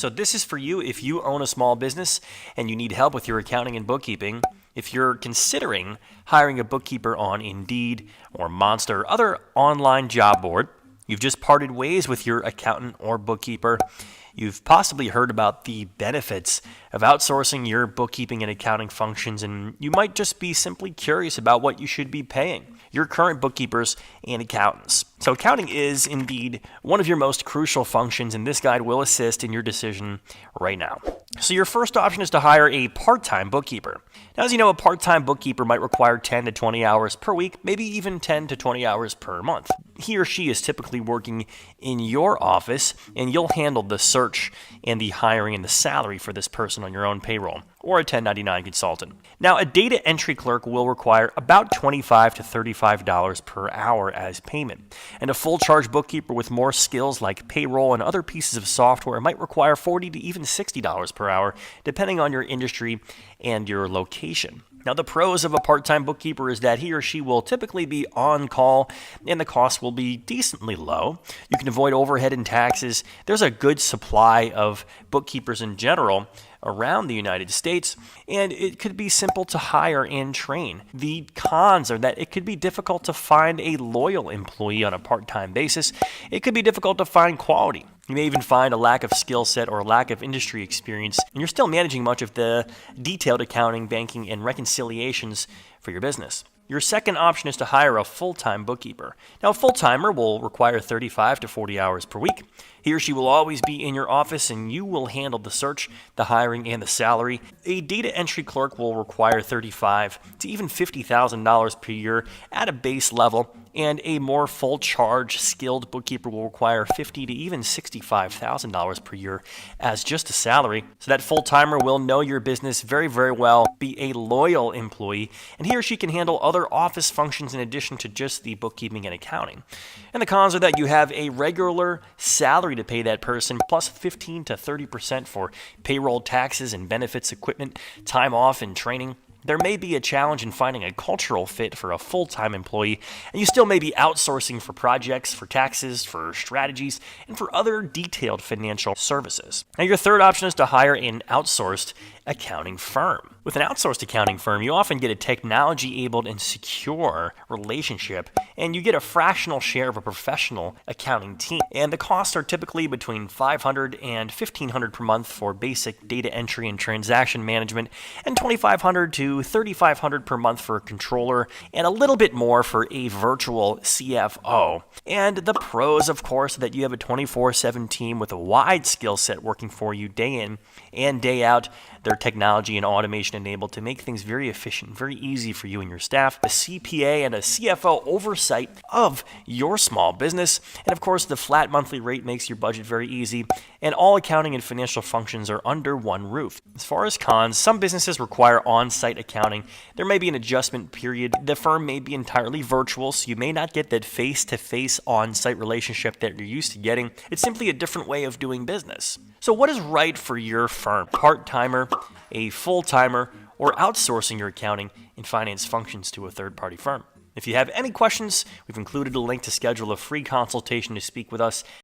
So this is for you if you own a small business and you need help with your accounting and bookkeeping. If you're considering hiring a bookkeeper on Indeed or Monster or other online job board, you've just parted ways with your accountant or bookkeeper, you've possibly heard about the benefits of outsourcing your bookkeeping and accounting functions, and you might just be simply curious about what you should be paying your current bookkeepers and accountants. So accounting is indeed one of your most crucial functions, and this guide will assist in your decision right now. So your first option is to hire a part-time bookkeeper. Now, as you know, a part-time bookkeeper might require 10 to 20 hours per week, maybe even 10 to 20 hours per month. He or she is typically working in your office, and you'll handle the search and the hiring and the salary for this person on your own payroll, or a 1099 consultant. Now, a data entry clerk will require about $25 to $35 per hour as payment, and a full-charge bookkeeper with more skills like payroll and other pieces of software might require $40 to even $60 per hour, depending on your industry and your location. Now, the pros of a part-time bookkeeper is that he or she will typically be on call and the cost will be decently low. You can avoid overhead and taxes. There's a good supply of bookkeepers in general around the United States, and it could be simple to hire and train. The cons are that it could be difficult to find a loyal employee on a part-time basis. It could be difficult to find quality. You may even find a lack of skill set or a lack of industry experience, and you're still managing much of the detailed accounting, banking, and reconciliations for your business. Your second option is to hire a full-time bookkeeper. Now, a full-timer will require 35 to 40 hours per week. He or she will always be in your office, and you will handle the search, the hiring, and the salary. A data entry clerk will require $35,000 to even $50,000 per year at a base level, and a more full-charge skilled bookkeeper will require $50,000 to even $65,000 per year as just a salary. So that full-timer will know your business very, very well, be a loyal employee, and he or she can handle other office functions in addition to just the bookkeeping and accounting. And the cons are that you have a regular salary to pay that person, plus 15 to 30% for payroll, taxes, and benefits, equipment, time off, and training. There may be a challenge in finding a cultural fit for a full-time employee, and you still may be outsourcing for projects, for taxes, for strategies, and for other detailed financial services. Now, your third option is to hire an outsourced accounting firm. With an outsourced accounting firm, you often get a technology-enabled and secure relationship, and you get a fractional share of a professional accounting team. And the costs are typically between $500 and $1,500 per month for basic data entry and transaction management, and $2,500 to $3,500 per month for a controller, and a little bit more for a virtual CFO. And the pros, of course, are that you have a 24/7 team with a wide skill set working for you day in and day out. They're technology and automation enabled to make things very efficient, very easy for you and your staff. A CPA and a CFO oversight of your small business. And of course, the flat monthly rate makes your budget very easy. And all accounting and financial functions are under one roof. As far as cons, some businesses require on-site accounting. There may be an adjustment period. The firm may be entirely virtual, so you may not get that face-to-face on-site relationship that you're used to getting. It's simply a different way of doing business. So what is right for your firm? Part-timer, a full-timer, or outsourcing your accounting and finance functions to a third-party firm? If you have any questions, we've included a link to schedule a free consultation to speak with us